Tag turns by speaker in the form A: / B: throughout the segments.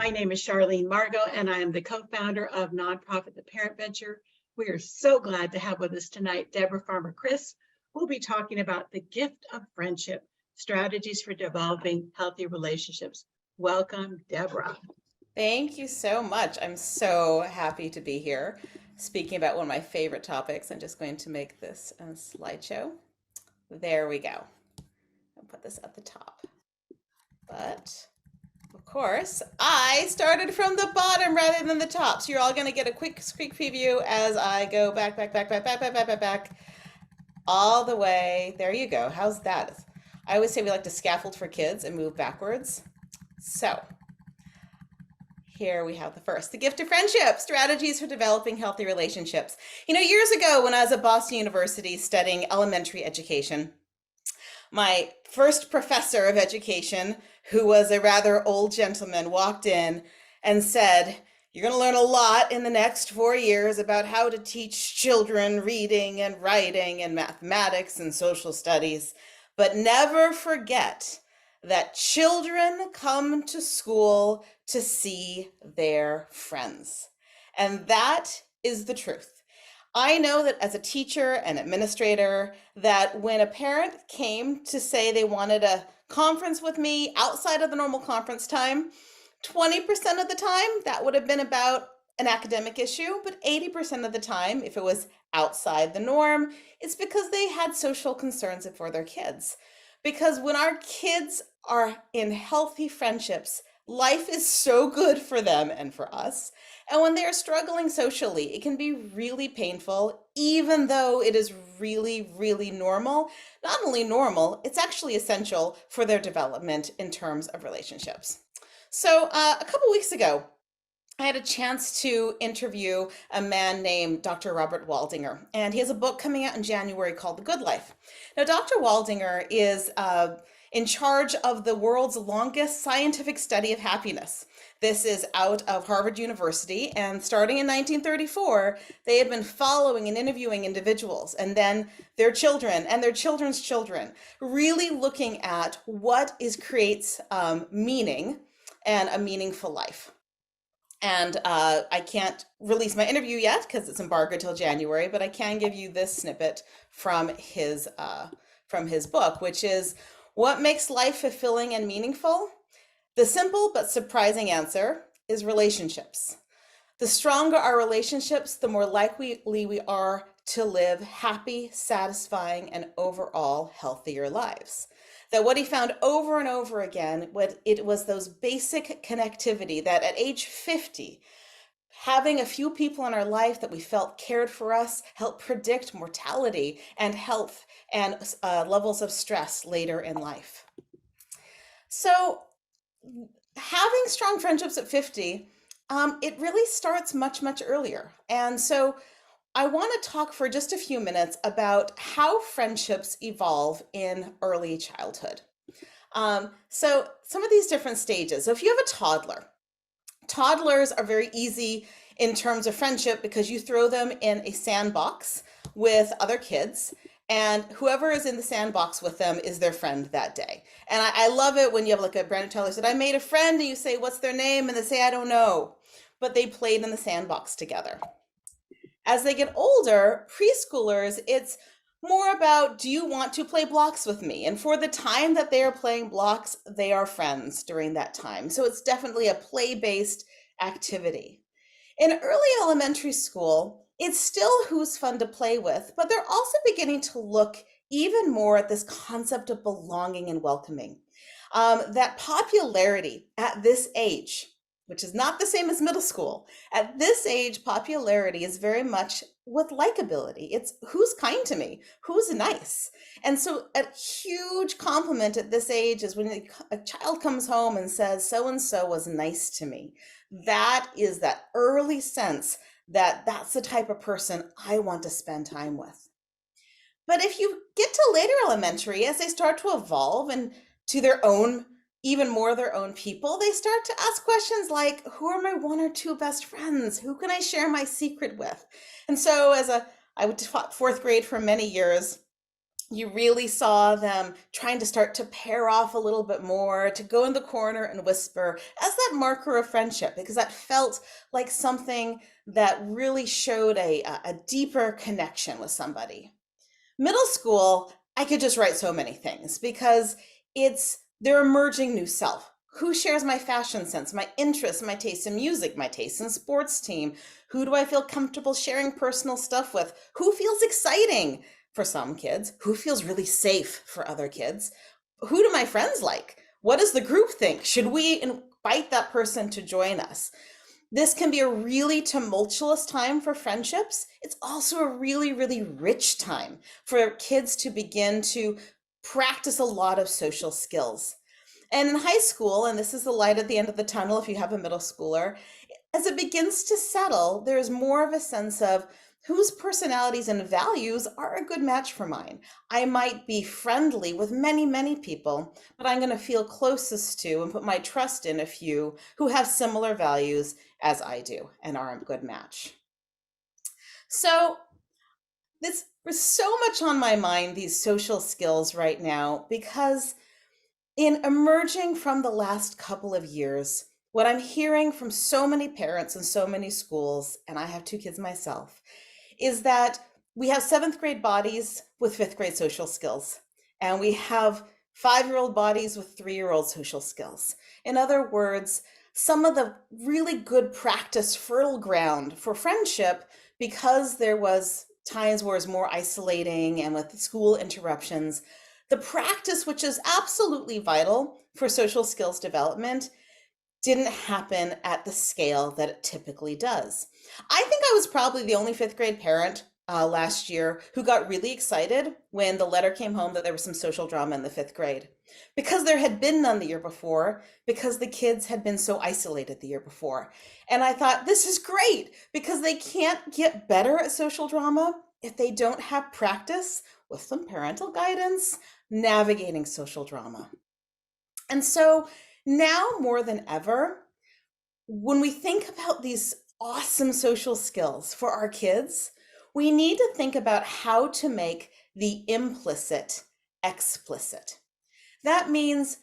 A: My name is Charlene Margot, and I am the co-founder of nonprofit The Parent Venture. We are so glad to have with us tonight Deborah Farmer Kris, who will be talking about the gift of friendship, strategies for developing healthy relationships. Welcome, Deborah.
B: Thank you so much. I'm so happy to be here speaking about one of my favorite topics. I'm just going to make this a slideshow. There we go. I'll put this at the top. But of course, I started from the bottom rather than the top. So you're all going to get a quick preview as I go back, all the way. There you go. How's that? I always say we like to scaffold for kids and move backwards. So here we have the gift of friendship, strategies for developing healthy relationships. Years ago when I was at Boston University studying elementary education, my first professor of education, who was a rather old gentleman, walked in and said, "You're going to learn a lot in the next 4 years about how to teach children reading and writing and mathematics and social studies, but never forget that children come to school to see their friends." And that is the truth. I know that as a teacher and administrator, that when a parent came to say they wanted a conference with me outside of the normal conference time, 20% of the time that would have been about an academic issue, but 80% of the time, if it was outside the norm, it's because they had social concerns for their kids. Because when our kids are in healthy friendships, life is so good for them and for us. And when they're struggling socially, it can be really painful, even though it is really, really normal. Not only normal, it's actually essential for their development in terms of relationships. So a couple weeks ago, I had a chance to interview a man named Dr. Robert Waldinger, and he has a book coming out in January called The Good Life. Now, Dr. Waldinger is in charge of the world's longest scientific study of happiness. This is out of Harvard University, and starting in 1934, they had been following and interviewing individuals, and then their children and their children's children, really looking at what creates meaning and a meaningful life. And I can't release my interview yet because it's embargoed till January, but I can give you this snippet from his book, which is, what makes life fulfilling and meaningful? The simple but surprising answer is relationships. The stronger our relationships, the more likely we are to live happy, satisfying, and overall healthier lives. That what he found over and over again, it was those basic connectivity that at age 50, having a few people in our life that we felt cared for us helped predict mortality and health and levels of stress later in life. So having strong friendships at 50, it really starts much, much earlier. And so I want to talk for just a few minutes about how friendships evolve in early childhood. So some of these different stages. So if you have a toddler, toddlers are very easy in terms of friendship because you throw them in a sandbox with other kids, and whoever is in the sandbox with them is their friend that day. And I love it when you have like a brand new toddler said, "I made a friend," and you say, "What's their name?" And they say, "I don't know." But they played in the sandbox together. As they get older, preschoolers, it's more about, do you want to play blocks with me? And for the time that they are playing blocks, they are friends during that time. So it's definitely a play-based activity. In early elementary school, it's still who's fun to play with, but they're also beginning to look even more at this concept of belonging and welcoming. That popularity at this age, which is not the same as middle school. At this age, popularity is very much with likability. It's who's kind to me, who's nice. And so a huge compliment at this age is when a child comes home and says, "So-and-so was nice to me." That is that early sense that that's the type of person I want to spend time with. But if you get to later elementary, as they start to evolve and to their own, even more their own people, they start to ask questions like, who are my one or two best friends? Who can I share my secret with? And so I taught fourth grade for many years. You really saw them trying to start to pair off a little bit more, to go in the corner and whisper as that marker of friendship, because that felt like something that really showed a deeper connection with somebody. Middle school, I could just write so many things because it's their emerging new self. Who shares my fashion sense, my interests, my taste in music, my taste in sports team? Who do I feel comfortable sharing personal stuff with? Who feels exciting for some kids? Who feels really safe for other kids? Who do my friends like? What does the group think? Should we invite that person to join us? This can be a really tumultuous time for friendships. It's also a really, really rich time for kids to begin to practice a lot of social skills. And in high school, and this is the light at the end of the tunnel if you have a middle schooler, as it begins to settle, there's more of a sense of whose personalities and values are a good match for mine. I might be friendly with many, many people, but I'm going to feel closest to and put my trust in a few who have similar values as I do and are a good match. So there's so much on my mind, these social skills right now, because in emerging from the last couple of years, what I'm hearing from so many parents and so many schools, and I have 2 kids myself, is that we have 7th grade bodies with 5th grade social skills, and we have 5-year-old bodies with 3-year-old social skills. In other words, some of the really good practice fertile ground for friendship, because there was times where it was more isolating and with school interruptions, the practice, which is absolutely vital for social skills development, didn't happen at the scale that it typically does. I think I was probably the only 5th grade parent last year who got really excited when the letter came home that there was some social drama in the 5th grade, because there had been none the year before, because the kids had been so isolated the year before. And I thought, this is great, because they can't get better at social drama if they don't have practice with some parental guidance navigating social drama. And so now more than ever, when we think about these awesome social skills for our kids, we need to think about how to make the implicit explicit. That means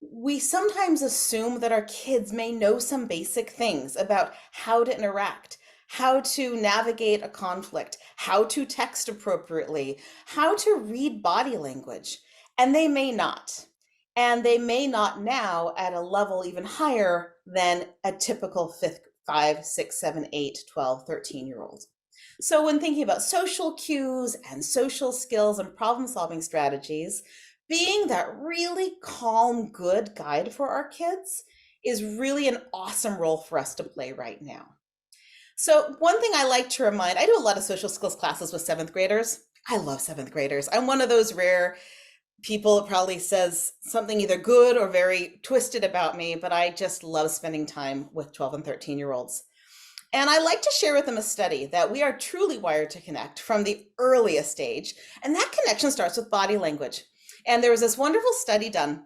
B: we sometimes assume that our kids may know some basic things about how to interact, how to navigate a conflict, how to text appropriately, how to read body language, and they may not. And they may not now at a level even higher than a typical 5, 6, 7, 8, 12, 13-year-old. So when thinking about social cues and social skills and problem-solving strategies, being that really calm, good guide for our kids is really an awesome role for us to play right now. So one thing I like to remind, I do a lot of social skills classes with 7th graders. I love 7th graders. I'm one of those rare people that probably says something either good or very twisted about me, but I just love spending time with 12 and 13-year-olds. And I like to share with them a study that we are truly wired to connect from the earliest age. And that connection starts with body language. And there was this wonderful study done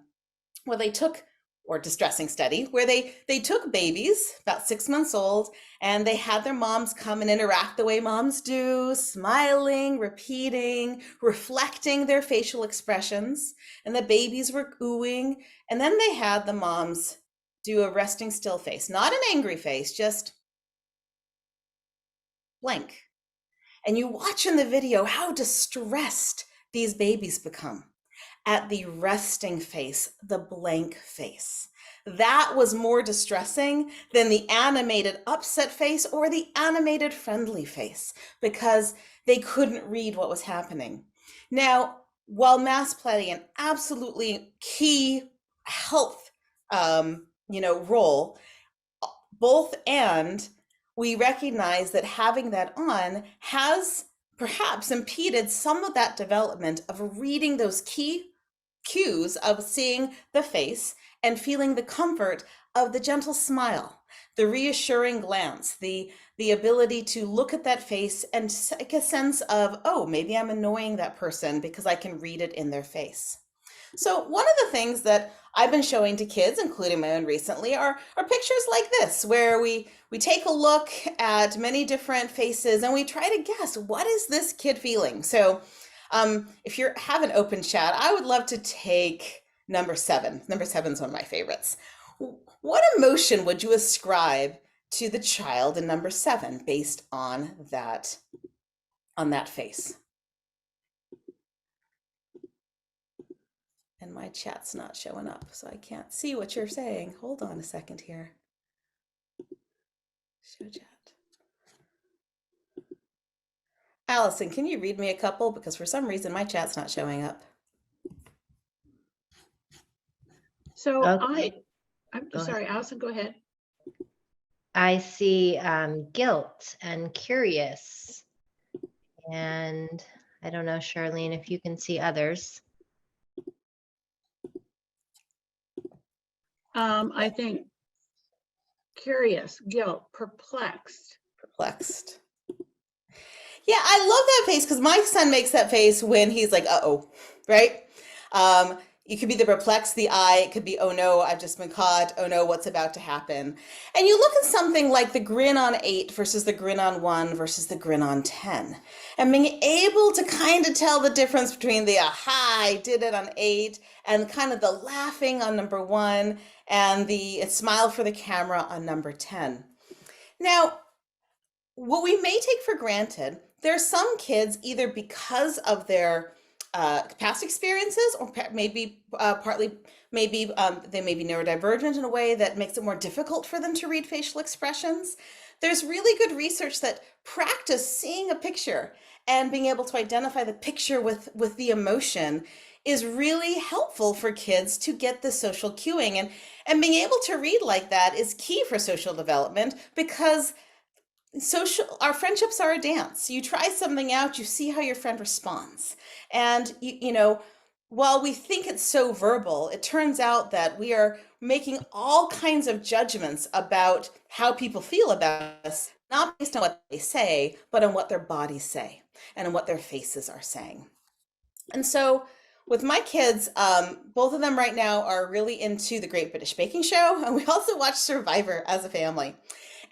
B: where they took, or distressing study, where they took babies about 6 months old, and they had their moms come and interact the way moms do, smiling, repeating, reflecting their facial expressions, and the babies were oohing, and then they had the moms do a resting still face, not an angry face, just blank. And you watch in the video how distressed these babies become at the resting face, the blank face. That was more distressing than the animated upset face or the animated friendly face, because they couldn't read what was happening. Now, while mass play an absolutely key health role, both and we recognize that having that on has perhaps impeded some of that development of reading those key cues of seeing the face and feeling the comfort of the gentle smile, the reassuring glance, the ability to look at that face and take a sense of, oh, maybe I'm annoying that person because I can read it in their face. So one of the things that I've been showing to kids, including my own recently, are pictures like this, where we take a look at many different faces and we try to guess, what is this kid feeling? So If you have an open chat, I would love to take number 7. Number 7 is one of my favorites. What emotion would you ascribe to the child in number 7 based on that face? And my chat's not showing up, so I can't see what you're saying. Hold on a second here. Show chat. Allison, can you read me a couple? Because for some reason my chat's not showing up.
A: So
C: Okay.
A: I'm
C: Go
A: sorry, Allison, go ahead.
C: I see guilt and curious. And I don't know, Charlene, if you can see others.
A: I think curious, guilt, perplexed.
B: Perplexed. Yeah, I love that face because my son makes that face when he's like, uh-oh, right? You could be the perplexed, the eye. It could be, oh no, I've just been caught. Oh no, what's about to happen? And you look at something like the grin on 8 versus the grin on 1 versus the grin on 10. And being able to kind of tell the difference between the, aha, I did it on 8, and kind of the laughing on number 1, and the smile for the camera on number 10. Now, what we may take for granted, there are some kids, either because of their past experiences, or maybe partly, maybe they may be neurodivergent in a way that makes it more difficult for them to read facial expressions. There's really good research that practice seeing a picture and being able to identify the picture with the emotion is really helpful for kids to get the social cueing. And being able to read like that is key for social development, because our friendships are a dance. You try something out, you see how your friend responds. And you know, while we think it's so verbal, it turns out that we are making all kinds of judgments about how people feel about us, not based on what they say, but on what their bodies say and on what their faces are saying. And so with my kids, both of them right now are really into the Great British Baking Show, and we also watch Survivor as a family.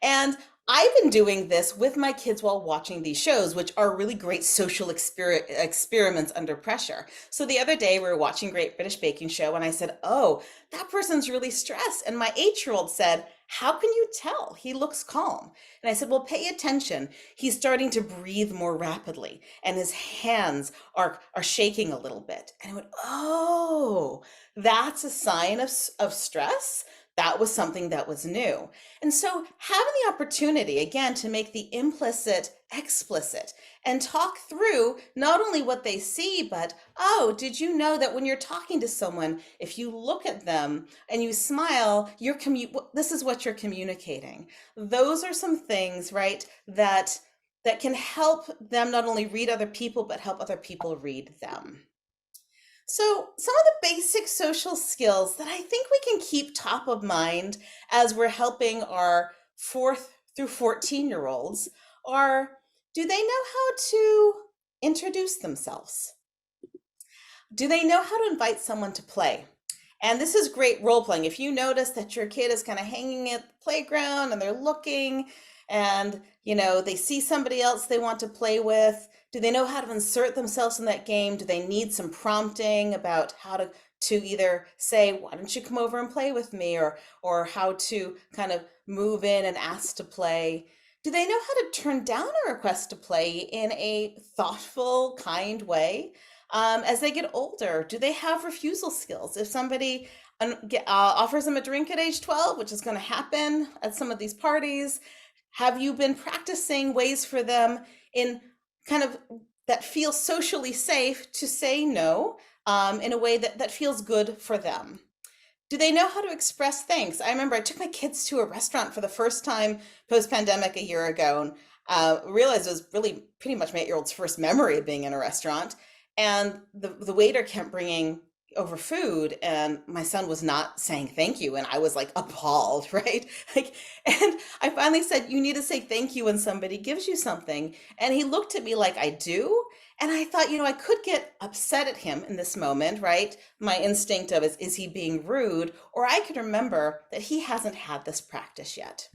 B: And I've been doing this with my kids while watching these shows, which are really great social experiments under pressure. So the other day we were watching Great British Baking Show, and I said, oh, that person's really stressed. And my 8-year-old said, how can you tell? He looks calm. And I said, well, pay attention. He's starting to breathe more rapidly, and his hands are shaking a little bit. And I went, oh, that's a sign of stress. That was something that was new. And so having the opportunity, again, to make the implicit explicit and talk through not only what they see, but, oh, did you know that when you're talking to someone, if you look at them and you smile, this is what you're communicating. Those are some things, right, that can help them not only read other people, but help other people read them. So some of the basic social skills that I think we can keep top of mind as we're helping our 4th through 14-year-olds are, do they know how to introduce themselves? Do they know how to invite someone to play? And this is great role playing. If you notice that your kid is kind of hanging at the playground and they're looking and, you know, they see somebody else they want to play with, do they know how to insert themselves in that game? Do they need some prompting about how to either say, why don't you come over and play with me, or how to kind of move in and ask to play? Do they know how to turn down a request to play in a thoughtful, kind way? As they get older, do they have refusal skills? If somebody offers them a drink at age 12, which is going to happen at some of these parties, have you been practicing ways for them in kind of that feel socially safe to say no in a way that feels good for them? Do they know how to express thanks? I remember I took my kids to a restaurant for the first time post-pandemic a year ago, and realized it was really pretty much my 8-year-old's first memory of being in a restaurant. And the waiter kept bringing over food, and my son was not saying thank you, and I was like appalled, right? And I finally said, you need to say thank you when somebody gives you something. And he looked at me like, I do. And I thought, I could get upset at him in this moment, right? My instinct of is he being rude? Or I could remember that he hasn't had this practice yet.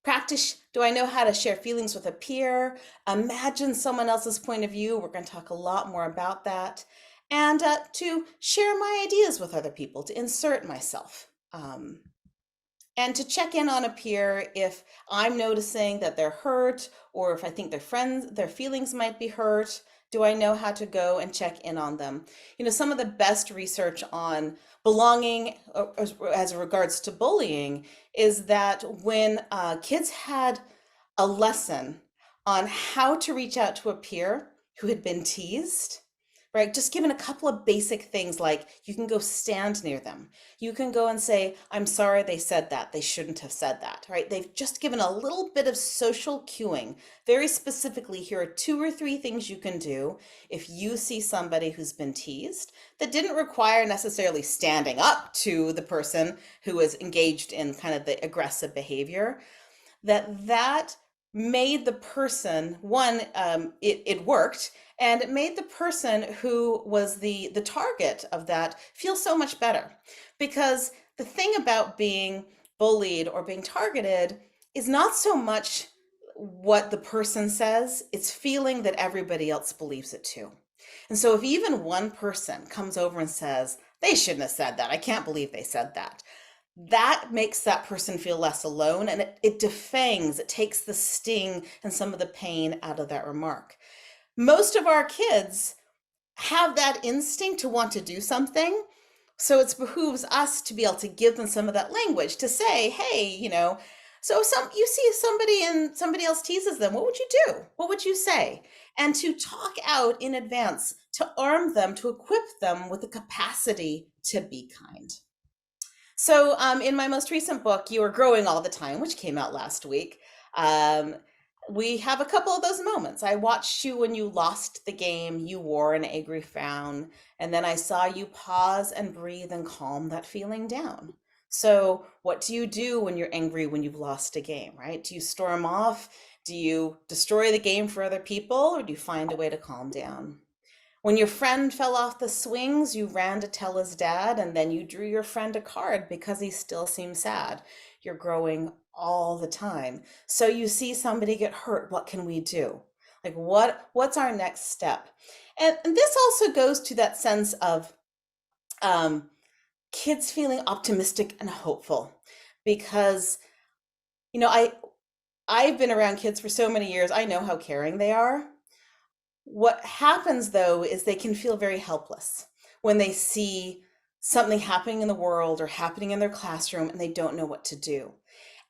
B: Practice, do I know how to share feelings with a peer? Imagine someone else's point of view. We're going to talk a lot more about that. And to share my ideas with other people, to insert myself. And to check in on a peer if I'm noticing that they're hurt, or if I think their feelings might be hurt. Do I know how to go and check in on them? Some of the best research on belonging as regards to bullying is that when kids had a lesson on how to reach out to a peer who had been teased, right? Just given a couple of basic things, like you can go stand near them. You can go and say, I'm sorry they said that. They shouldn't have said that, right? They've just given a little bit of social cueing. Very specifically, here are 2 or 3 things you can do if you see somebody who's been teased that didn't require necessarily standing up to the person who was engaged in kind of the aggressive behavior, that made the person, one, it worked, and it made the person who was the target of that feel so much better. Because the thing about being bullied or being targeted is not so much what the person says, it's feeling that everybody else believes it too. And so if even one person comes over and says, they shouldn't have said that, I can't believe they said that, that makes that person feel less alone, and it defangs, it takes the sting and some of the pain out of that remark. Most of our kids have that instinct to want to do something, so it behooves us to be able to give them some of that language to say, hey, so if you see somebody and somebody else teases them, what would you do? What would you say? And to talk out in advance, to arm them, to equip them with the capacity to be kind. So in my most recent book, You Are Growing All the Time, which came out last week, we have a couple of those moments. I watched you when you lost the game, you wore an angry frown, and then I saw you pause and breathe and calm that feeling down. So what do you do when you're angry when you've lost a game, right? Do you storm off? Do you destroy the game for other people, or do you find a way to calm down? When your friend fell off the swings, you ran to tell his dad, and then you drew your friend a card because he still seemed sad. You're growing all the time. So you see somebody get hurt, what can we do? Like what's our next step? And this also goes to that sense of kids feeling optimistic and hopeful, because I've been around kids for so many years. I know how caring they are. What happens, though, is they can feel very helpless when they see something happening in the world or happening in their classroom and they don't know what to do.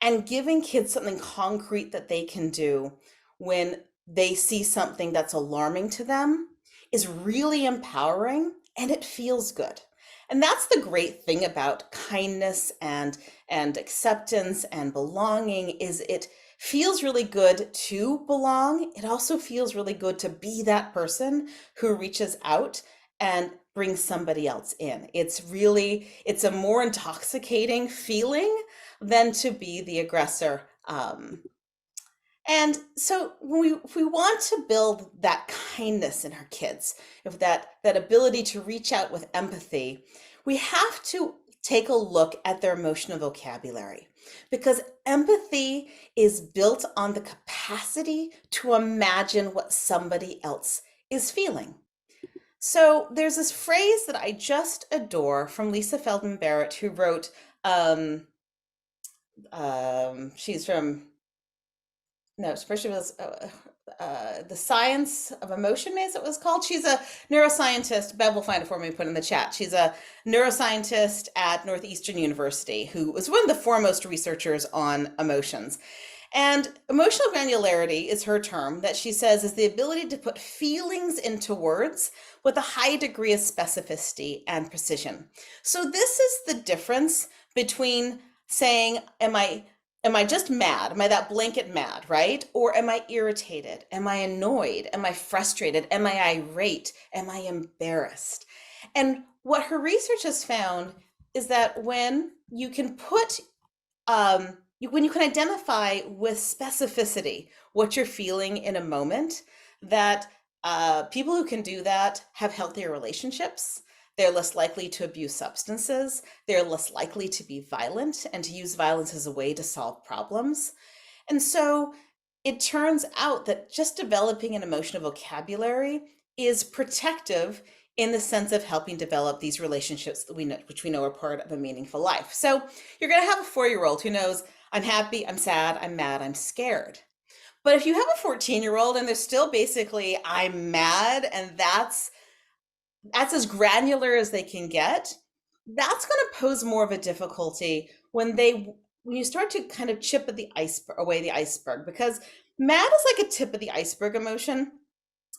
B: And giving kids something concrete that they can do when they see something that's alarming to them is really empowering, and it feels good. And that's the great thing about kindness and acceptance and belonging, is it feels really good to belong. It also feels really good to be that person who reaches out and brings somebody else in. It's a more intoxicating feeling than to be the aggressor. And so if we want to build that kindness in our kids, if that ability to reach out with empathy, we have to take a look at their emotional vocabulary, because empathy is built on the capacity to imagine what somebody else is feeling. So there's this phrase that I just adore from Lisa Feldman Barrett, who wrote, she's from, no, first she was The Science of Emotion, maybe it was called. She's a neuroscientist. Bev will find it for me and put it in the chat. She's a neuroscientist at Northeastern University who was one of the foremost researchers on emotions. And emotional granularity is her term that she says is the ability to put feelings into words with a high degree of specificity and precision. So this is the difference between saying, am I just mad? Am I that blanket mad, right? Or am I irritated? Am I annoyed? Am I frustrated? Am I irate? Am I embarrassed? And what her research has found is that when you can put, when you can identify with specificity what you're feeling in a moment, that people who can do that have healthier relationships. They're less likely to abuse substances. They're less likely to be violent and to use violence as a way to solve problems. And so it turns out that just developing an emotional vocabulary is protective in the sense of helping develop these relationships that which we know are part of a meaningful life. So you're going to have a 4-year-old who knows I'm happy, I'm sad, I'm mad, I'm scared. But if you have a 14-year-old and they're still basically I'm mad, and that's as granular as they can get, that's going to pose more of a difficulty when you start to kind of chip at the iceberg, away the iceberg, because mad is like a tip of the iceberg emotion.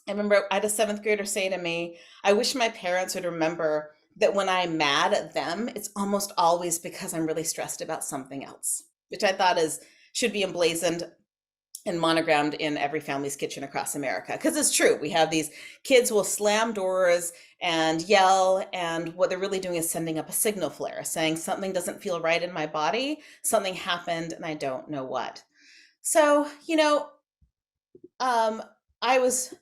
B: I remember I had a 7th grader say to me, I wish my parents would remember that when I'm mad at them, it's almost always because I'm really stressed about something else, which I thought should be emblazoned and monogrammed in every family's kitchen across America. Because it's true, we have these kids who will slam doors and yell, and what they're really doing is sending up a signal flare, saying something doesn't feel right in my body, something happened and I don't know what. So, I was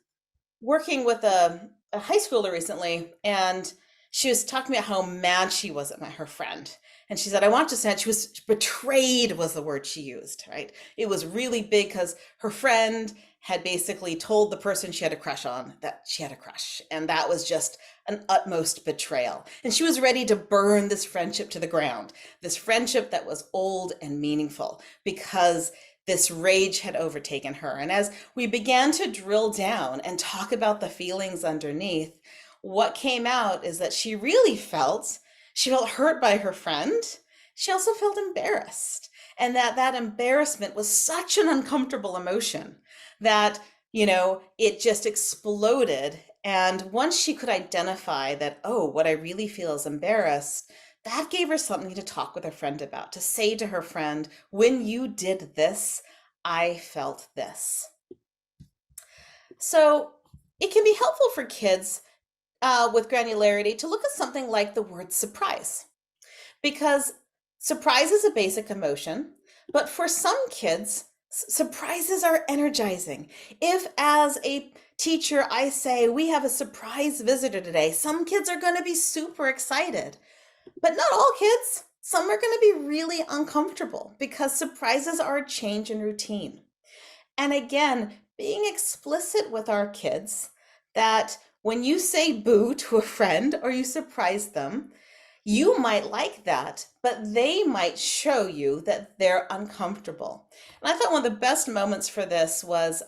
B: working with a high schooler recently, and she was talking about how mad she was at her friend. And she said, I want to say she was betrayed, was the word she used, right? It was really big because her friend had basically told the person she had a crush on that she had a crush. And that was just an utmost betrayal. And she was ready to burn this friendship to the ground, this friendship that was old and meaningful, because this rage had overtaken her. And as we began to drill down and talk about the feelings underneath, what came out is that she felt hurt by her friend. She also felt embarrassed. And that embarrassment was such an uncomfortable emotion that, it just exploded. And once she could identify that, oh, what I really feel is embarrassed, that gave her something to talk with her friend about, to say to her friend, when you did this, I felt this. So it can be helpful for kids with granularity to look at something like the word surprise, because surprise is a basic emotion, but for some kids, surprises are energizing. If as a teacher I say, we have a surprise visitor today, some kids are going to be super excited. But not all kids. Some are going to be really uncomfortable because surprises are a change in routine. And again, being explicit with our kids that when you say boo to a friend or you surprise them, you might like that, but they might show you that they're uncomfortable. And I thought one of the best moments for this was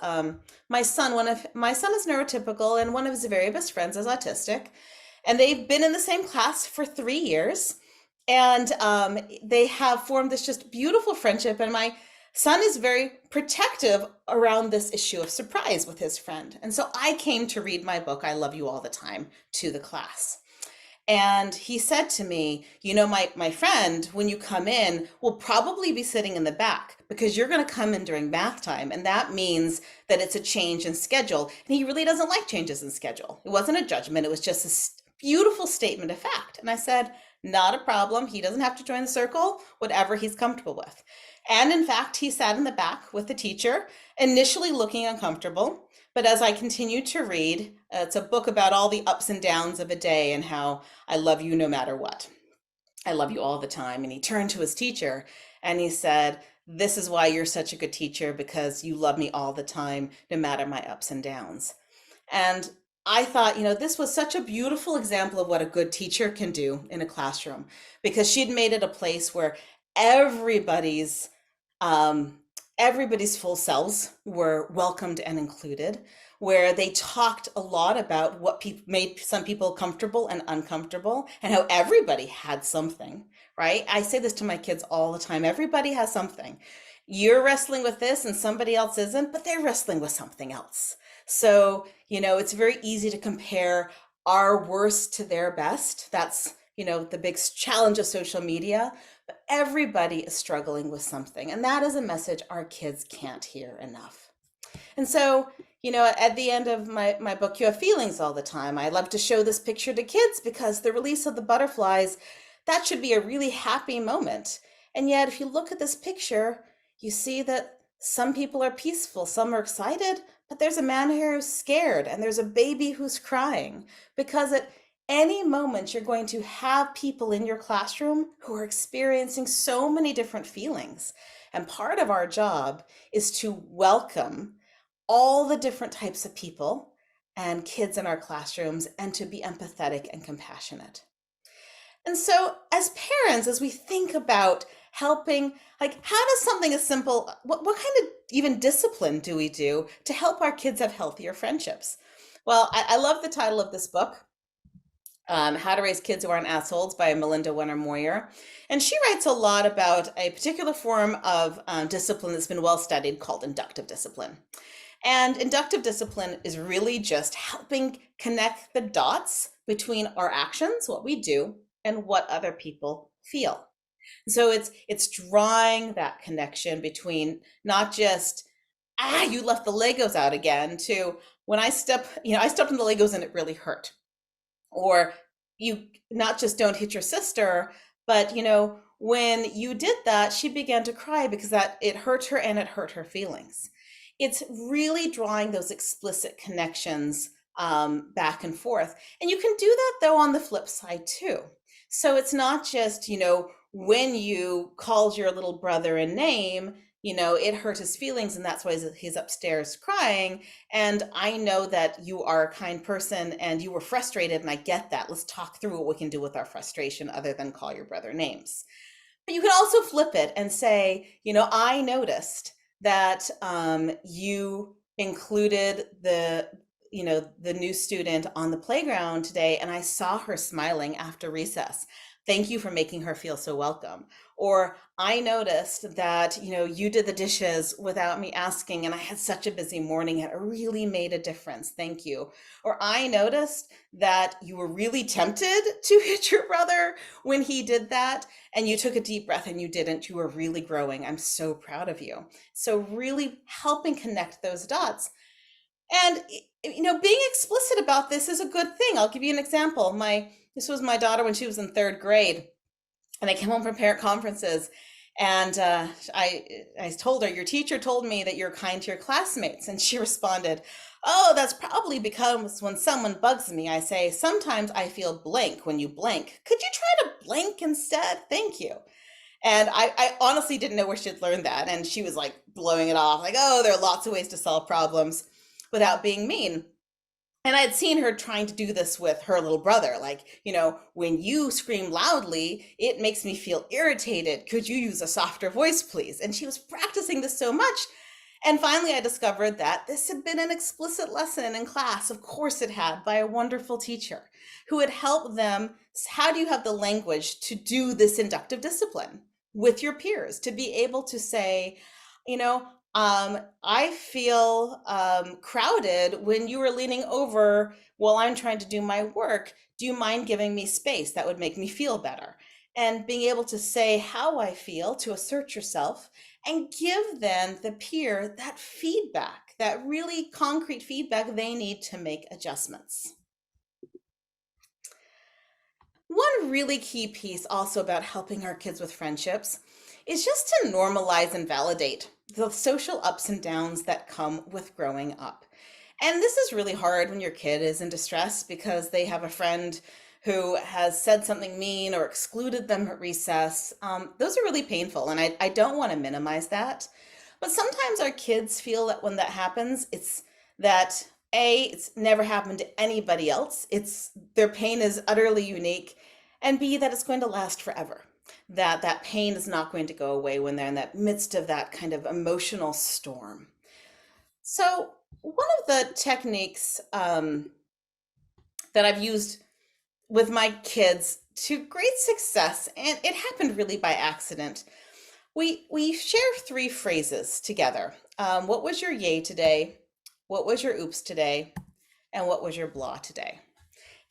B: my son is neurotypical, and one of his very best friends is autistic. And they've been in the same class for 3 years. And they have formed this just beautiful friendship. And my son is very protective around this issue of surprise with his friend. And so I came to read my book, I Love You All the Time, to the class. And he said to me, my friend, when you come in, will probably be sitting in the back because you're going to come in during math time. And that means that it's a change in schedule. And he really doesn't like changes in schedule. It wasn't a judgment. It was just a beautiful statement of fact. And I said, not a problem. He doesn't have to join the circle, whatever he's comfortable with. And in fact, he sat in the back with the teacher, initially looking uncomfortable. But as I continued to read, it's a book about all the ups and downs of a day and how I love you no matter what. I love you all the time. And he turned to his teacher and he said, this is why you're such a good teacher, because you love me all the time, no matter my ups and downs. And I thought, this was such a beautiful example of what a good teacher can do in a classroom, because she'd made it a place where everybody's full selves were welcomed and included, where they talked a lot about what made some people comfortable and uncomfortable, and how everybody had something, right? I say this to my kids all the time. Everybody has something. You're wrestling with this and somebody else isn't, but they're wrestling with something else. So, it's very easy to compare our worst to their best. That's, the big challenge of social media. But everybody is struggling with something. And that is a message our kids can't hear enough. And so, at the end of my book, You Have Feelings All the Time, I love to show this picture to kids because the release of the butterflies, that should be a really happy moment. And yet, if you look at this picture, you see that some people are peaceful, some are excited, but there's a man here who's scared, and there's a baby who's crying, because at any moment you're going to have people in your classroom who are experiencing so many different feelings. And part of our job is to welcome all the different types of people and kids in our classrooms and to be empathetic and compassionate. And so as parents, as we think about helping, like how does something as simple, what kind of even discipline do we do to help our kids have healthier friendships? Well, I love the title of this book, How to Raise Kids Who Aren't Assholes by Melinda Wenner Moyer. And she writes a lot about a particular form of discipline that's been well studied called inductive discipline. And inductive discipline is really just helping connect the dots between our actions, what we do, and what other people feel. So it's drawing that connection between not just, you left the Legos out again, to when I stepped on the Legos and it really hurt. Or you not just don't hit your sister, but when you did that, she began to cry because that it hurt her and it hurt her feelings. It's really drawing those explicit connections back and forth. And you can do that though on the flip side too. So it's not just, when you called your little brother a name, it hurt his feelings and that's why he's upstairs crying. And I know that you are a kind person and you were frustrated and I get that. Let's talk through what we can do with our frustration other than call your brother names. But you can also flip it and say, I noticed that you included the new student on the playground today and I saw her smiling after recess. Thank you for making her feel so welcome. Or I noticed that, you did the dishes without me asking and I had such a busy morning. It really made a difference. Thank you. Or I noticed that you were really tempted to hit your brother when he did that and you took a deep breath and you didn't. You were really growing. I'm so proud of you. So really helping connect those dots. And, being explicit about this is a good thing. I'll give you an example. This was my daughter when she was in 3rd grade. And I came home from parent conferences and I told her, your teacher told me that you're kind to your classmates. And she responded, oh, that's probably because when someone bugs me, I say, sometimes I feel blank when you blank. Could you try to blank instead? Thank you. And I honestly didn't know where she'd learned that. And she was like blowing it off like, oh, there are lots of ways to solve problems without being mean. And I had seen her trying to do this with her little brother. Like, when you scream loudly, it makes me feel irritated. Could you use a softer voice, please? And she was practicing this so much. And finally, I discovered that this had been an explicit lesson in class. Of course it had, by a wonderful teacher who had helped them. How do you have the language to do this inductive discipline with your peers, to be able to say, I feel crowded when you were leaning over while I'm trying to do my work. Do you mind giving me space? That would make me feel better. And being able to say how I feel, to assert yourself and give then the peer that feedback, that really concrete feedback they need to make adjustments. One really key piece also about helping our kids with friendships is just to normalize and validate the social ups and downs that come with growing up. And this is really hard when your kid is in distress because they have a friend who has said something mean or excluded them at recess. Those are really painful, and I don't want to minimize that. But sometimes our kids feel that when that happens, it's that it's never happened to anybody else. Their pain is utterly unique, and B, that it's going to last forever. That pain is not going to go away when they're in that midst of that kind of emotional storm. So one of the techniques that I've used with my kids to great success, and it happened really by accident, we share 3 phrases together. What was your yay today? What was your oops today? And what was your blah today?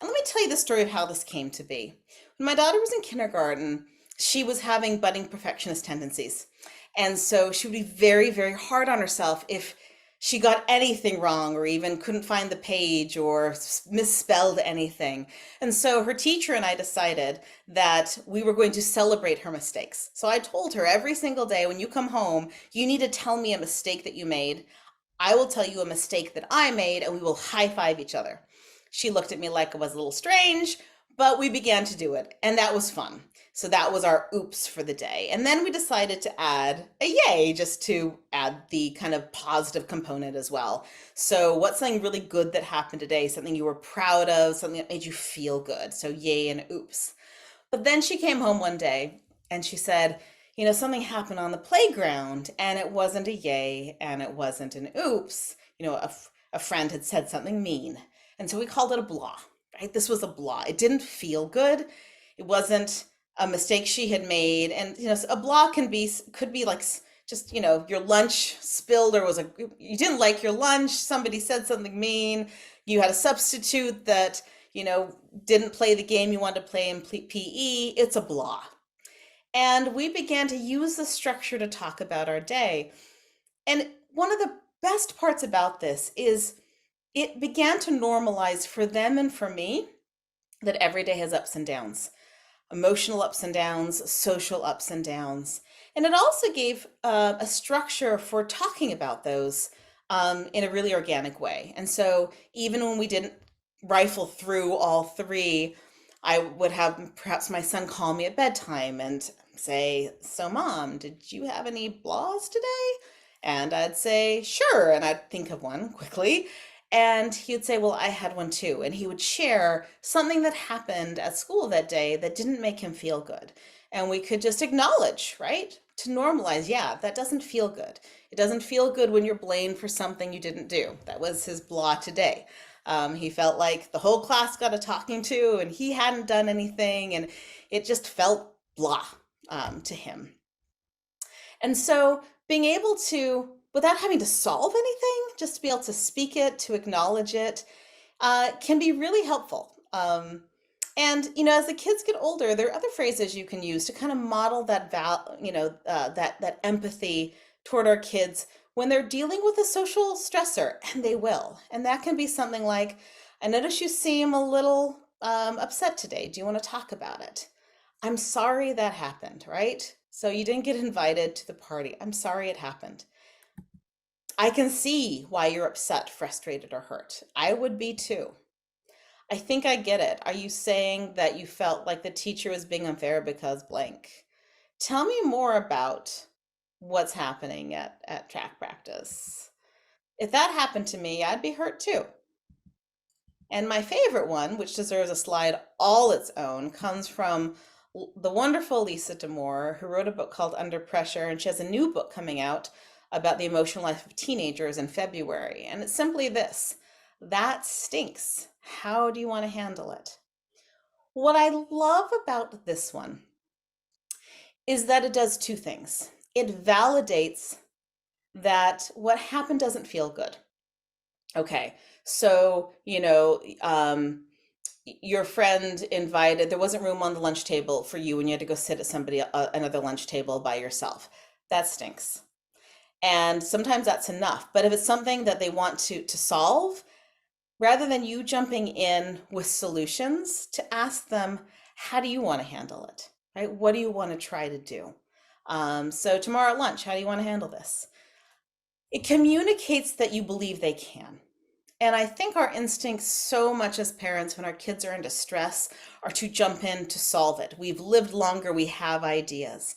B: And let me tell you the story of how this came to be. When my daughter was in kindergarten, she was having budding perfectionist tendencies. And so she would be very, very hard on herself if she got anything wrong or even couldn't find the page or misspelled anything. And so her teacher and I decided that we were going to celebrate her mistakes. So I told her every single day, when you come home, you need to tell me a mistake that you made. I will tell you a mistake that I made and we will high five each other. She looked at me like it was a little strange, but we began to do it and that was fun. So that was our oops for the day. And then we decided to add a yay, just to add the kind of positive component as well. So what's something really good that happened today? Something you were proud of, something that made you feel good. So yay and oops. But then she came home one day and she said, something happened on the playground, and it wasn't a yay and it wasn't an oops. A friend had said something mean. And so we called it a blah, right? This was a blah. It didn't feel good. It wasn't a mistake she had made. And, a blah could be like just, your lunch spilled, or you didn't like your lunch. Somebody said something mean. You had a substitute that, didn't play the game you wanted to play in PE. It's a blah. And we began to use the structure to talk about our day. And one of the best parts about this is it began to normalize for them and for me that every day has ups and downs, emotional ups and downs, social ups and downs. And it also gave a structure for talking about those in a really organic way. And so even when we didn't rifle through all three, I would have perhaps my son call me at bedtime and say, "So mom, did you have any blahs today?" And I'd say, "Sure." And I'd think of one quickly. And he would say, "Well, I had one too." And he would share something that happened at school that day that didn't make him feel good. And we could just acknowledge, right? To normalize, yeah, that doesn't feel good. It doesn't feel good when you're blamed for something you didn't do. That was his blah today. He felt like the whole class got a talking to and he hadn't done anything, and it just felt blah to him. And so being able to, without having to solve anything, just to be able to speak it, to acknowledge it, can be really helpful. And as the kids get older, there are other phrases you can use to kind of model that that empathy toward our kids when they're dealing with a social stressor, and they will. And that can be something like, "I notice you seem a little upset today. Do you want to talk about it?" "I'm sorry that happened," right? So you didn't get invited to the party. "I'm sorry it happened. I can see why you're upset, frustrated, or hurt. I would be too. I think I get it. Are you saying that you felt like the teacher was being unfair because blank? Tell me more about what's happening at track practice. If that happened to me, I'd be hurt too." And my favorite one, which deserves a slide all its own, comes from the wonderful Lisa D'Amour, who wrote a book called Under Pressure, and she has a new book coming out about the emotional life of teenagers in February. And it's simply this: that stinks. How do you want to handle it? What I love about this one is that it does two things. It validates that what happened doesn't feel good. Okay, so, your friend invited, there wasn't room on the lunch table for you and you had to go sit at another lunch table by yourself. That stinks. And sometimes that's enough. But if it's something that they want to solve, rather than you jumping in with solutions, to ask them, how do you want to handle it? Right? What do you want to try to do? So tomorrow at lunch, how do you want to handle this? It communicates that you believe they can. And I think our instincts so much as parents when our kids are in distress are to jump in to solve it. We've lived longer, we have ideas.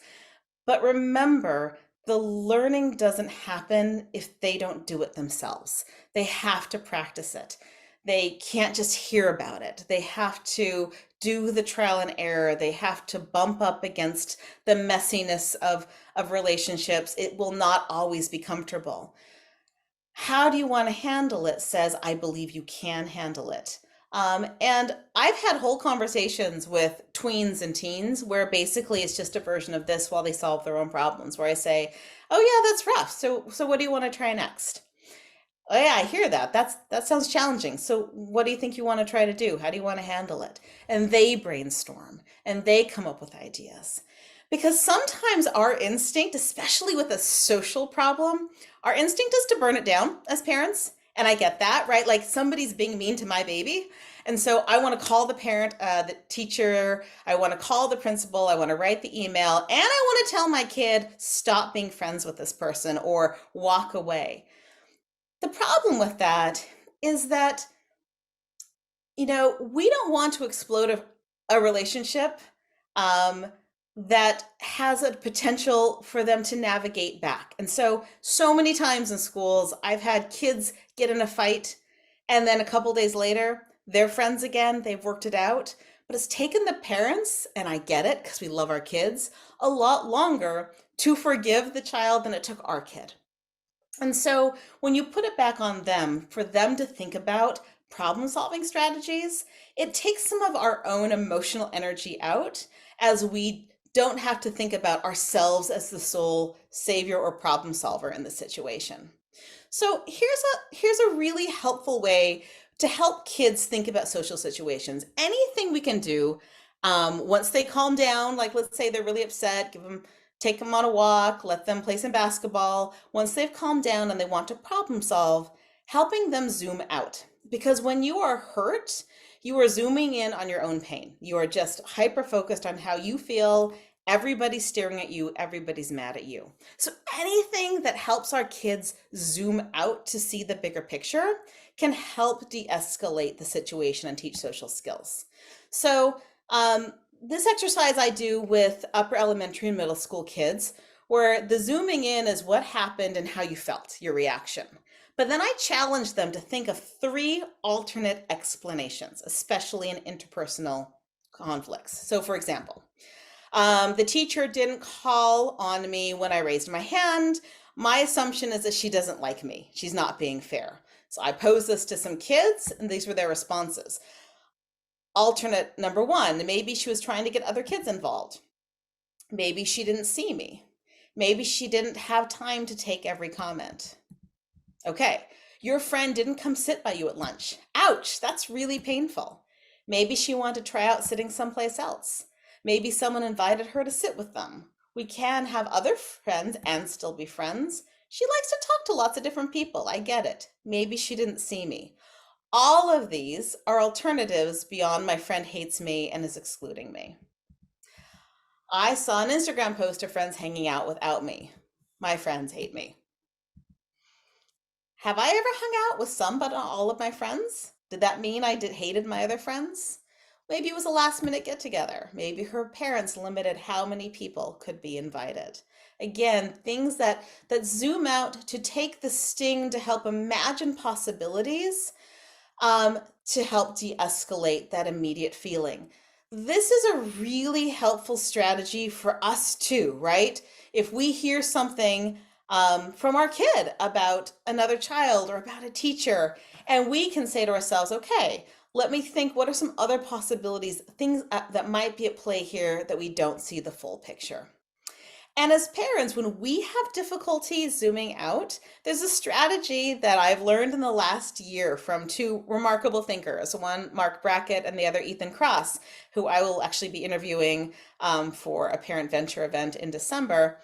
B: But remember, the learning doesn't happen if they don't do it themselves. They have to practice it. They can't just hear about it. They have to do the trial and error. They have to bump up against the messiness of relationships. It will not always be comfortable. How do you want to handle it says, I believe you can handle it. And I've had whole conversations with tweens and teens where basically it's just a version of this while they solve their own problems, where I say, "Oh yeah, that's rough. So what do you want to try next?" "Oh yeah, I hear that. That sounds challenging. So what do you think you want to try to do? How do you want to handle it?" And they brainstorm and they come up with ideas. Because sometimes our instinct, especially with a social problem, our instinct is to burn it down as parents. And I get that, right? Like somebody's being mean to my baby. And so I want to call the parent, the teacher, I want to call the principal, I want to write the email, and I want to tell my kid, stop being friends with this person or walk away. The problem with that is that, we don't want to explode a relationship that has a potential for them to navigate back. And so many times in schools, I've had kids get in a fight, and then a couple days later, they're friends again, they've worked it out. But it's taken the parents, and I get it because we love our kids, a lot longer to forgive the child than it took our kid. And so when you put it back on them, for them to think about problem-solving strategies, it takes some of our own emotional energy out, as we don't have to think about ourselves as the sole savior or problem solver in the situation. So here's a really helpful way to help kids think about social situations. Anything we can do once they calm down, like let's say they're really upset, take them on a walk, let them play some basketball. Once they've calmed down and they want to problem solve, helping them zoom out. Because when you are hurt, you are zooming in on your own pain. You are just hyper focused on how you feel. Everybody's staring at you. Everybody's mad at you. So anything that helps our kids zoom out to see the bigger picture can help de-escalate the situation and teach social skills. So this exercise I do with upper elementary and middle school kids, where the zooming in is what happened and how you felt, your reaction. But then I challenge them to think of 3 alternate explanations, especially in interpersonal conflicts. So for example, the teacher didn't call on me when I raised my hand. My assumption is that she doesn't like me. She's not being fair. So I posed this to some kids, and these were their responses. Alternate number 1, maybe she was trying to get other kids involved. Maybe she didn't see me. Maybe she didn't have time to take every comment. Okay, your friend didn't come sit by you at lunch. Ouch, that's really painful. Maybe she wanted to try out sitting someplace else. Maybe someone invited her to sit with them. We can have other friends and still be friends. She likes to talk to lots of different people. I get it. Maybe she didn't see me. All of these are alternatives beyond my friend hates me and is excluding me. I saw an Instagram post of friends hanging out without me. My friends hate me. Have I ever hung out with some but not all of my friends? Did that mean I hated my other friends? Maybe it was a last minute get together. Maybe her parents limited how many people could be invited. Again, things that zoom out to take the sting to help imagine possibilities, to help de-escalate that immediate feeling. This is a really helpful strategy for us too, right? If we hear something from our kid about another child or about a teacher, and we can say to ourselves, okay, let me think, what are some other possibilities, things that might be at play here that we don't see the full picture. And as parents, when we have difficulty zooming out, there's a strategy that I've learned in the last year from 2 remarkable thinkers, one Mark Brackett and the other Ethan Cross, who I will actually be interviewing for a Parent Venture event in December.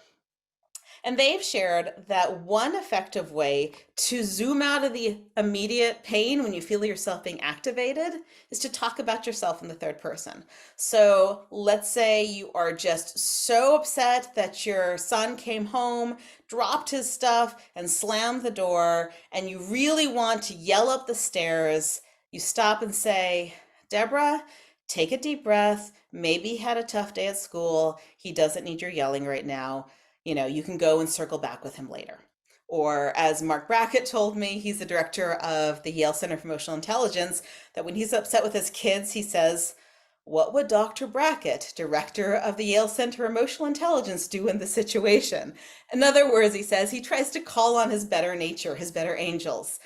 B: And they've shared that one effective way to zoom out of the immediate pain when you feel yourself being activated is to talk about yourself in the 3rd person. So let's say you are just so upset that your son came home, dropped his stuff, and slammed the door, and you really want to yell up the stairs. You stop and say, Deborah, take a deep breath. Maybe he had a tough day at school. He doesn't need your yelling right now. You can go and circle back with him later. Or as Mark Brackett told me, he's the director of the Yale Center for Emotional Intelligence, that when he's upset with his kids, he says, what would Dr. Brackett, director of the Yale Center for Emotional Intelligence, do in this situation? In other words, he says he tries to call on his better nature, his better angels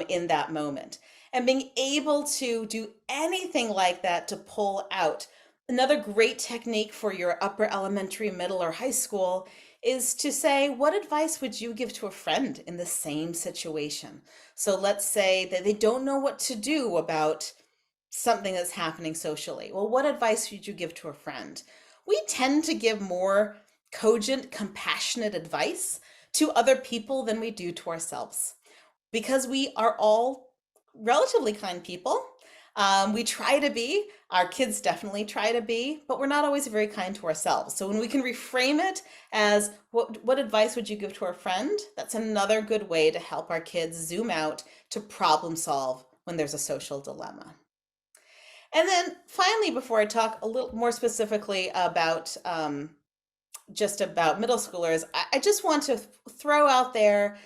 B: in that moment. And being able to do anything like that to pull out. Another great technique for your upper elementary, middle, or high school is to say, what advice would you give to a friend in the same situation? So let's say that they don't know what to do about something that's happening socially. Well, what advice would you give to a friend? We tend to give more cogent, compassionate advice to other people than we do to ourselves, because we are all relatively kind people. We try to be, our kids definitely try to be, but we're not always very kind to ourselves. So when we can reframe it as, what advice would you give to a friend? That's another good way to help our kids zoom out to problem solve when there's a social dilemma. And then finally, before I talk a little more specifically about just about middle schoolers, I just want to throw out there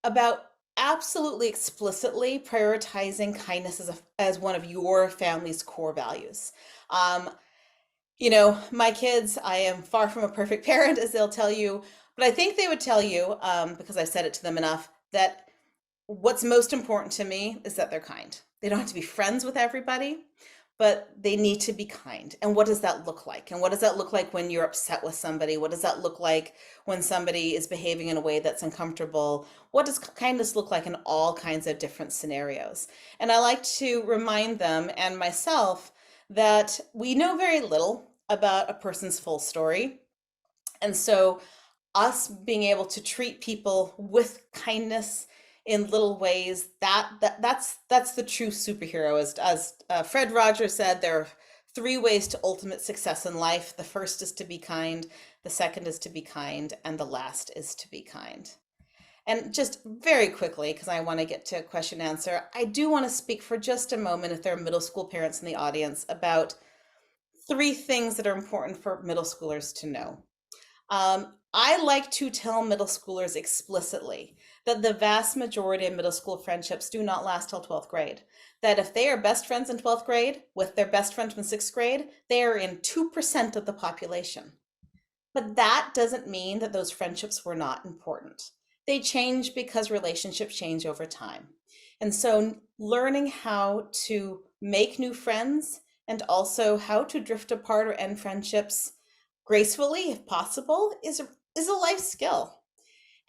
B: about absolutely explicitly prioritizing kindness as one of your family's core values. Um, my kids, I am far from a perfect parent, as they'll tell you, but I think they would tell you, because I've said it to them enough, that what's most important to me is that they're kind. They don't have to be friends with everybody, but they need to be kind. And what does that look like? And what does that look like when you're upset with somebody? What does that look like when somebody is behaving in a way that's uncomfortable? What does kindness look like in all kinds of different scenarios? And I like to remind them and myself that we know very little about a person's full story. And so us being able to treat people with kindness in little ways, that's the true superhero. As Fred Rogers said, there are three ways to ultimate success in life. The first is to be kind, the second is to be kind, and the last is to be kind. And just very quickly, because I want to get to a question and answer, I do want to speak for just a moment, if there are middle school parents in the audience, about three things that are important for middle schoolers to know. I like to tell middle schoolers explicitly that the vast majority of middle school friendships do not last till 12th grade. That if they are best friends in 12th grade with their best friend from 6th grade, they are in 2% of the population. But that doesn't mean that those friendships were not important. They change because relationships change over time. And so learning how to make new friends and also how to drift apart or end friendships gracefully, if possible, is a life skill.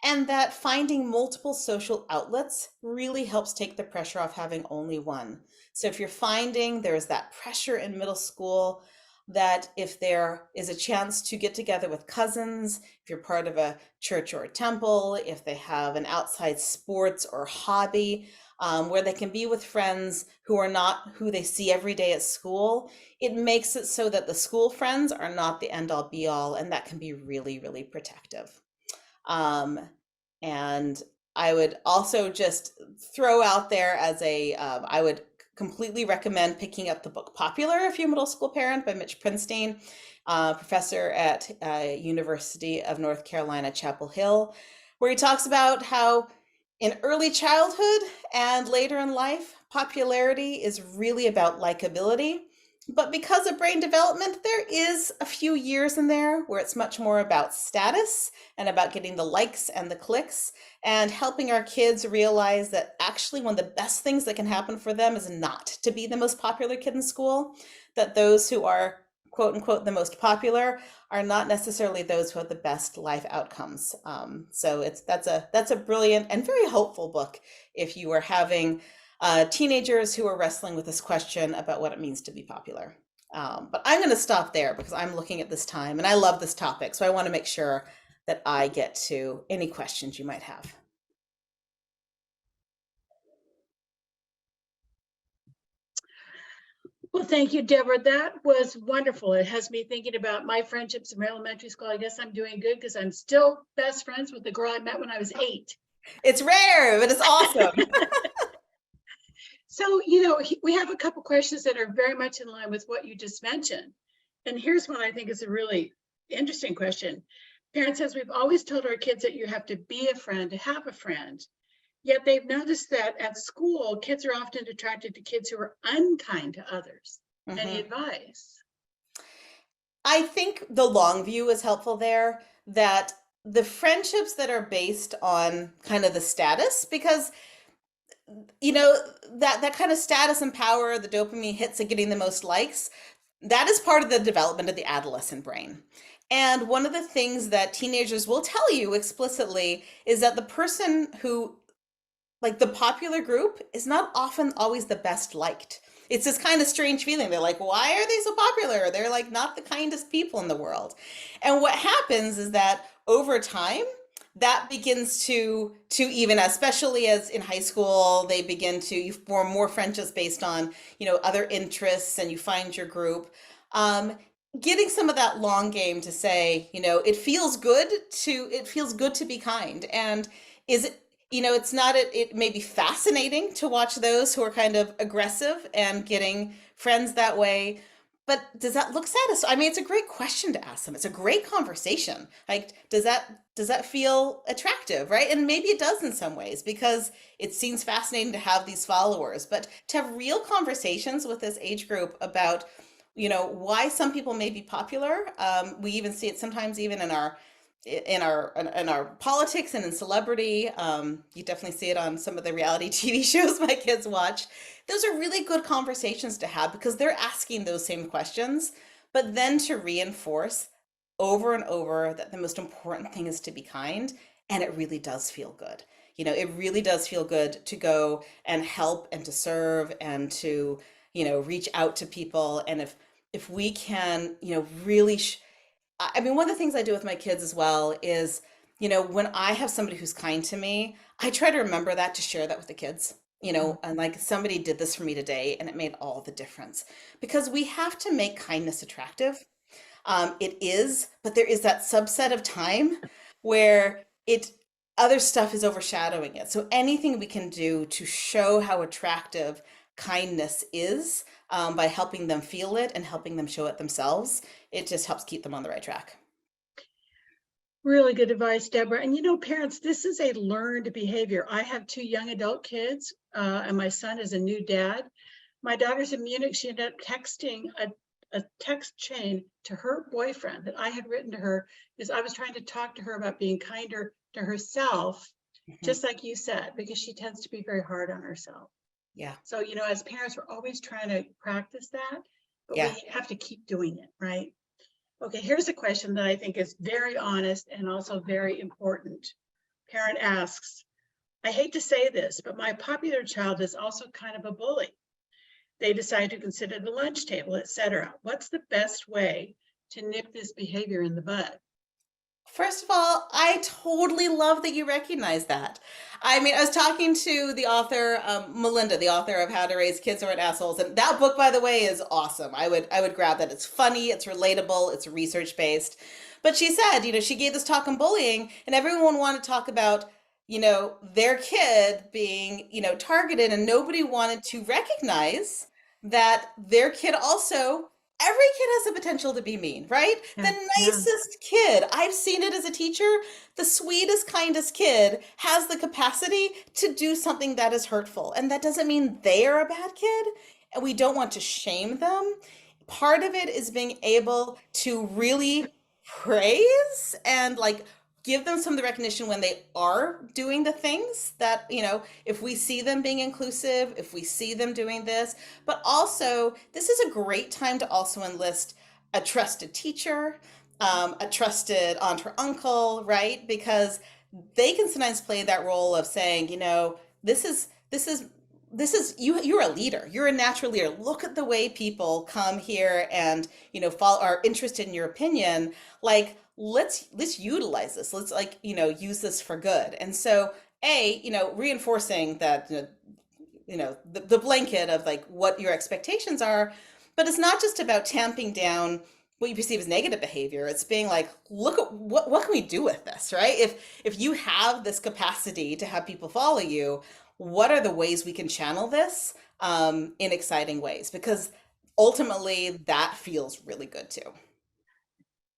B: And that finding multiple social outlets really helps take the pressure off having only one. So if you're finding there's that pressure in middle school, that if there is a chance to get together with cousins, if you're part of a church or a temple, if they have an outside sports or hobby, where they can be with friends who are not who they see every day at school, it makes it so that the school friends are not the end all be all, and that can be really, really protective. And I would also just throw out there I would completely recommend picking up the book Popular if you're a middle school parent by Mitch Prinstein, professor at University of North Carolina, Chapel Hill, where he talks about how in early childhood and later in life, popularity is really about likability. But because of brain development, there is a few years in there where it's much more about status and about getting the likes and the clicks and helping our kids realize that actually one of the best things that can happen for them is not to be the most popular kid in school, that those who are quote unquote the most popular are not necessarily those who have the best life outcomes. So that's a brilliant and very hopeful book if you are having teenagers who are wrestling with this question about what it means to be popular. But I'm going to stop there because I'm looking at this time and I love this topic. So I want to make sure that I get to any questions you might have.
A: Well, thank you, Deborah. That was wonderful. It has me thinking about my friendships in elementary school. I guess I'm doing good because I'm still best friends with the girl I met when I was 8.
B: It's rare, but it's awesome.
A: So, we have a couple questions that are very much in line with what you just mentioned. And here's one I think is a really interesting question. Parent says, we've always told our kids that you have to be a friend to have a friend. Yet they've noticed that at school, kids are often attracted to kids who are unkind to others. Mm-hmm. Any advice?
B: I think the long view is helpful there, that the friendships that are based on kind of the status, because that kind of status and power, the dopamine hits of getting the most likes, that is part of the development of the adolescent brain. And one of the things that teenagers will tell you explicitly is that the person who, like the popular group, is not often always the best liked. It's this kind of strange feeling. They're like, why are they so popular? They're like not the kindest people in the world. And what happens is that over time, that begins to even, especially as in high school, they begin to, you form more friendships based on, other interests, and you find your group. Getting some of that long game to say, it feels good to be kind. And it's not, it may be fascinating to watch those who are kind of aggressive and getting friends that way. But does that look satisfying? I mean, it's a great question to ask them. It's a great conversation. Like, does that feel attractive, right? And maybe it does in some ways because it seems fascinating to have these followers, but to have real conversations with this age group about, why some people may be popular. We even see it sometimes even in our politics and in celebrity. You definitely see it on some of the reality TV shows my kids watch. Those are really good conversations to have because they're asking those same questions, but then to reinforce over and over that the most important thing is to be kind. And it really does feel good. It really does feel good to go and help and to serve and to, reach out to people. And if we can, really I mean, one of the things I do with my kids as well is, when I have somebody who's kind to me, I try to remember that to share that with the kids, and like somebody did this for me today and it made all the difference because we have to make kindness attractive. It is, but there is that subset of time where other stuff is overshadowing it. So anything we can do to show how attractive kindness is, by helping them feel it and helping them show it themselves, it just helps keep them on the right track.
A: Really good advice, Deborah. And parents, this is a learned behavior. I have 2 young adult kids, and my son is a new dad. My daughter's in Munich. She ended up texting a text chain to her boyfriend that I had written to her because I was trying to talk to her about being kinder to herself, just like you said, because she tends to be very hard on herself.
B: Yeah.
A: So, as parents, we're always trying to practice that, but
B: Yeah.
A: we have to keep doing it, right? Okay, here's a question that I think is very honest and also very important. Parent asks, I hate to say this, but my popular child is also kind of a bully. They decide to consider the lunch table, etc. What's the best way to nip this behavior in the bud?
B: First of all, I totally love that you recognize that. I mean, I was talking to the author, Melinda, the author of How to Raise Kids Who Aren't Assholes, and that book, by the way, is awesome. I would grab that. It's funny, it's relatable, it's research based. But she said, she gave this talk on bullying, and everyone wanted to talk about, their kid being, targeted, and nobody wanted to recognize that their kid also. Every kid has the potential to be mean, right?
A: Yeah,
B: The
A: yeah.
B: nicest kid, I've seen it as a teacher, the sweetest, kindest kid has the capacity to do something that is hurtful. And that doesn't mean they are a bad kid, and we don't want to shame them. Part of it is being able to really praise and like give them some of the recognition when they are doing the things that, if we see them being inclusive, if we see them doing this, but also this is a great time to also enlist a trusted teacher, a trusted aunt or uncle, right? Because they can sometimes play that role of saying, this is you're a leader. You're a natural leader. Look at the way people come here and, are interested in your opinion. Like, let's utilize this. Let's use this for good. And so reinforcing that, the blanket of like what your expectations are, but it's not just about tamping down what you perceive as negative behavior. It's being like, look at what can we do with this, right? If you have this capacity to have people follow you, what are the ways we can channel this, in exciting ways? Because ultimately that feels really good too.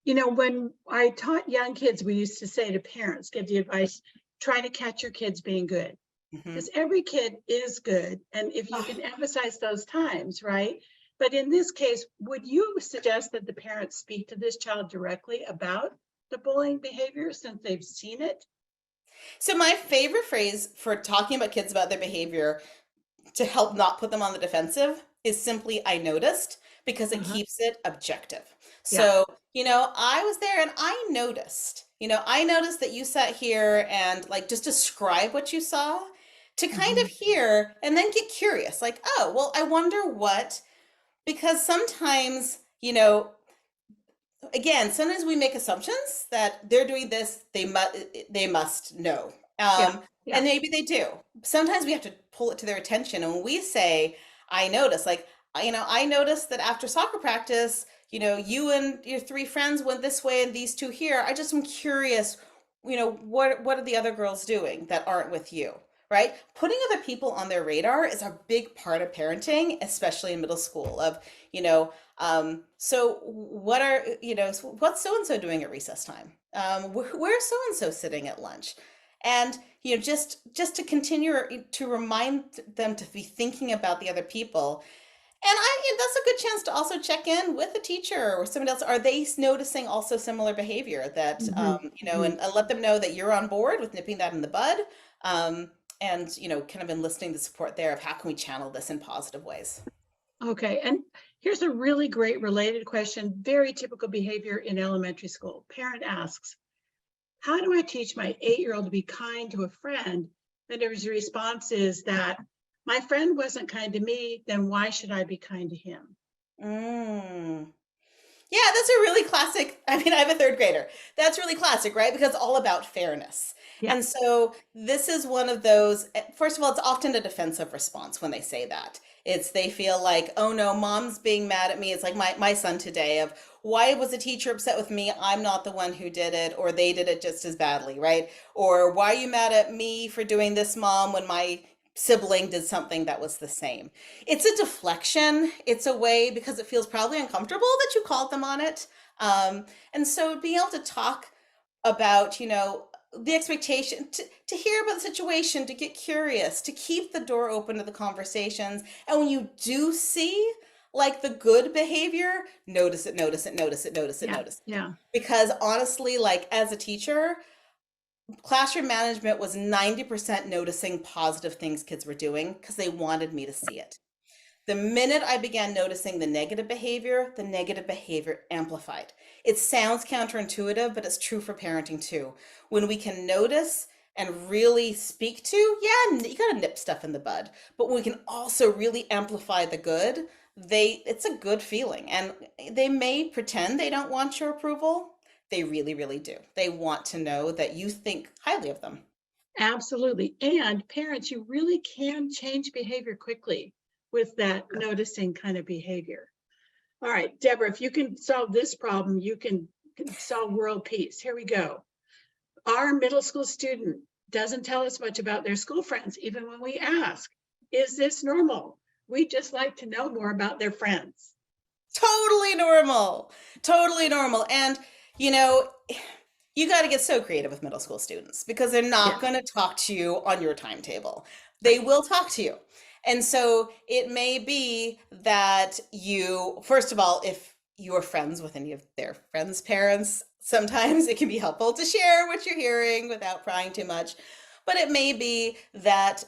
A: When I taught young kids, we used to say to parents, give the advice, try to catch your kids being good. Because every kid is good. And if you can emphasize those times, right? But in this case, would you suggest that the parents speak to this child directly about the bullying behavior since they've seen it?
B: So my favorite phrase for talking about kids about their behavior to help not put them on the defensive is simply I noticed, because it keeps it objective.
A: Yeah.
B: So, I was there and I noticed that you sat here and like just describe what you saw to kind of hear and then get curious, like, oh, well, I wonder what, because sometimes, again, sometimes we make assumptions that they're doing this, they must know.
A: Yeah. Yeah.
B: And maybe they do. Sometimes we have to pull it to their attention. And when we say, I noticed, like, I noticed that after soccer practice, you and your 3 friends went this way and these 2 here. I just am curious, what are the other girls doing that aren't with you, right? Putting other people on their radar is a big part of parenting, especially in middle school. So what's so and so doing at recess time? Where's so and so sitting at lunch? And just to continue to remind them to be thinking about the other people. And that's a good chance to also check in with a teacher or somebody else. Are they noticing also similar behavior that, and let them know that you're on board with nipping that in the bud, and, kind of enlisting the support there of how can we channel this in positive ways.
A: Okay, and here's a really great related question, very typical behavior in elementary school. Parent asks, how do I teach my 8-year-old to be kind to a friend? And his response is that my friend wasn't kind to me, then why should I be kind to him?
B: Yeah, that's a really classic. I mean, I have a 3rd grader. That's really classic, right? Because it's all about fairness.
A: Yeah.
B: And so this is one of those, first of all, it's often a defensive response when they say that. They feel like, oh no, mom's being mad at me. It's like my son today of, why was the teacher upset with me? I'm not the one who did it, or they did it just as badly, right? Or why are you mad at me for doing this, mom, when my sibling did something that was the same? It's a deflection. It's a way, because it feels probably uncomfortable that you called them on it. And so being able to talk about, the expectation to hear about the situation, to get curious, to keep the door open to the conversations. And when you do see like the good behavior, notice it, notice it, notice it, notice it, notice it.
A: Yeah.
B: Because honestly, like as a teacher, classroom management was 90% noticing positive things kids were doing because they wanted me to see it. The minute I began noticing the negative behavior amplified. It sounds counterintuitive, but it's true for parenting too. When we can notice and really speak to, yeah, you gotta nip stuff in the bud, but when we can also really amplify the good, it's a good feeling. And they may pretend they don't want your approval. They really, really do. They want to know that you think highly of them.
A: Absolutely. And parents, you really can change behavior quickly with that noticing kind of behavior. All right, Deborah, if you can solve this problem, you can solve world peace. Here we go. Our middle school student doesn't tell us much about their school friends, even when we ask, is this normal? We just like to know more about their friends.
B: Totally normal. Totally normal. And, you got to get so creative with middle school students because they're not going to talk to you on your timetable. They will talk to you. And so it may be that first of all, if you're friends with any of their friends' parents, sometimes it can be helpful to share what you're hearing without prying too much. But it may be that,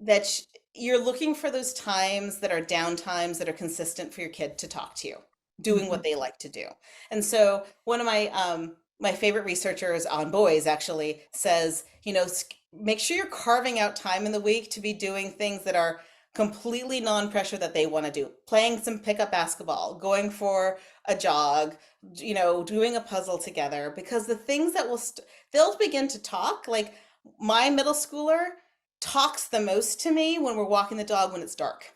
B: that you're looking for those times that are down times that are consistent for your kid to talk to you, doing what they like to do. And so one of my favorite researchers on boys actually says, make sure you're carving out time in the week to be doing things that are completely non-pressure that they want to do. Playing some pickup basketball, going for a jog, doing a puzzle together, because the things that they'll begin to talk. Like my middle schooler talks the most to me when we're walking the dog when it's dark,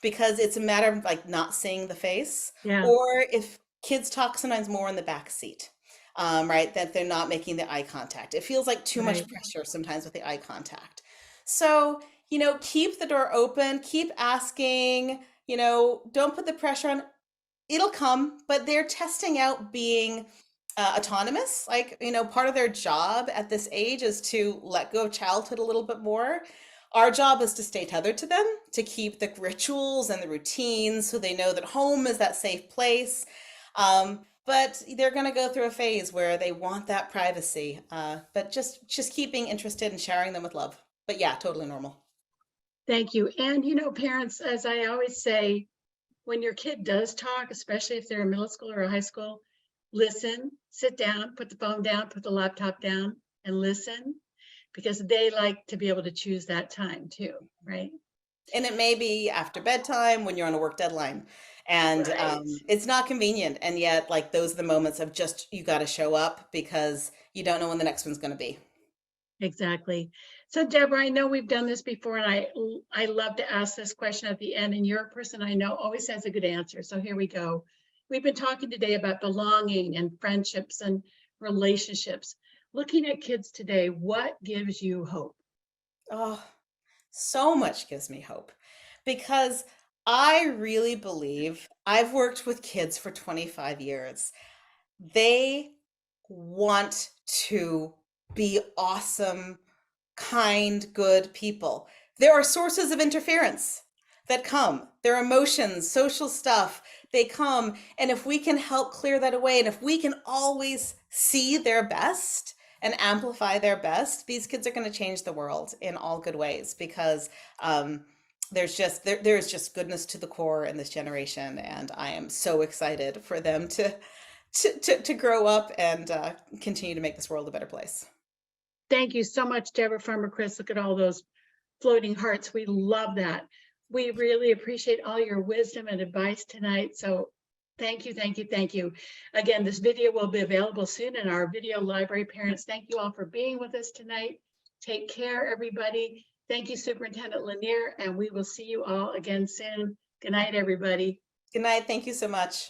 B: because it's a matter of like not seeing the face, or if kids talk sometimes more in the back seat. Right, that they're not making the eye contact. It feels like too much pressure sometimes with the eye contact. So, keep the door open, keep asking, don't put the pressure on. It'll come, but they're testing out being autonomous. Like, part of their job at this age is to let go of childhood a little bit more. Our job is to stay tethered to them, to keep the rituals and the routines so they know that home is that safe place. But they're going to go through a phase where they want that privacy, but just keeping interested and sharing them with love. But yeah, totally normal.
A: Thank you. And, parents, as I always say, when your kid does talk, especially if they're in middle school or high school, listen, sit down, put the phone down, put the laptop down and listen, because they like to be able to choose that time too, right?
B: And it may be after bedtime when you're on a work deadline. And it's not convenient. And yet, like, those are the moments of just, you got to show up because you don't know when the next one's going to be.
A: Exactly. So, Deborah, I know we've done this before, and I love to ask this question at the end, and you're a person I know always has a good answer. So here we go. We've been talking today about belonging and friendships and relationships. Looking at kids today, what gives you hope?
B: Oh, so much gives me hope because I really believe I've worked with kids for 25 years. They want to be awesome, kind, good people. There are sources of interference that come. Their emotions, social stuff, they come. And if we can help clear that away, and if we can always see their best and amplify their best, these kids are going to change the world in all good ways because there's just there's just goodness to the core in this generation, and I am so excited for them to grow up and continue to make this world a better place.
A: Thank you so much, Deborah Farmer Kris. Look at all those floating hearts. We love that. We really appreciate all your wisdom and advice tonight. So thank you, thank you, thank you. Again, this video will be available soon in our video library. Parents, thank you all for being with us tonight. Take care, everybody. Thank you, Superintendent Lanier, and we will see you all again soon. Good night, everybody.
B: Good night. Thank you so much.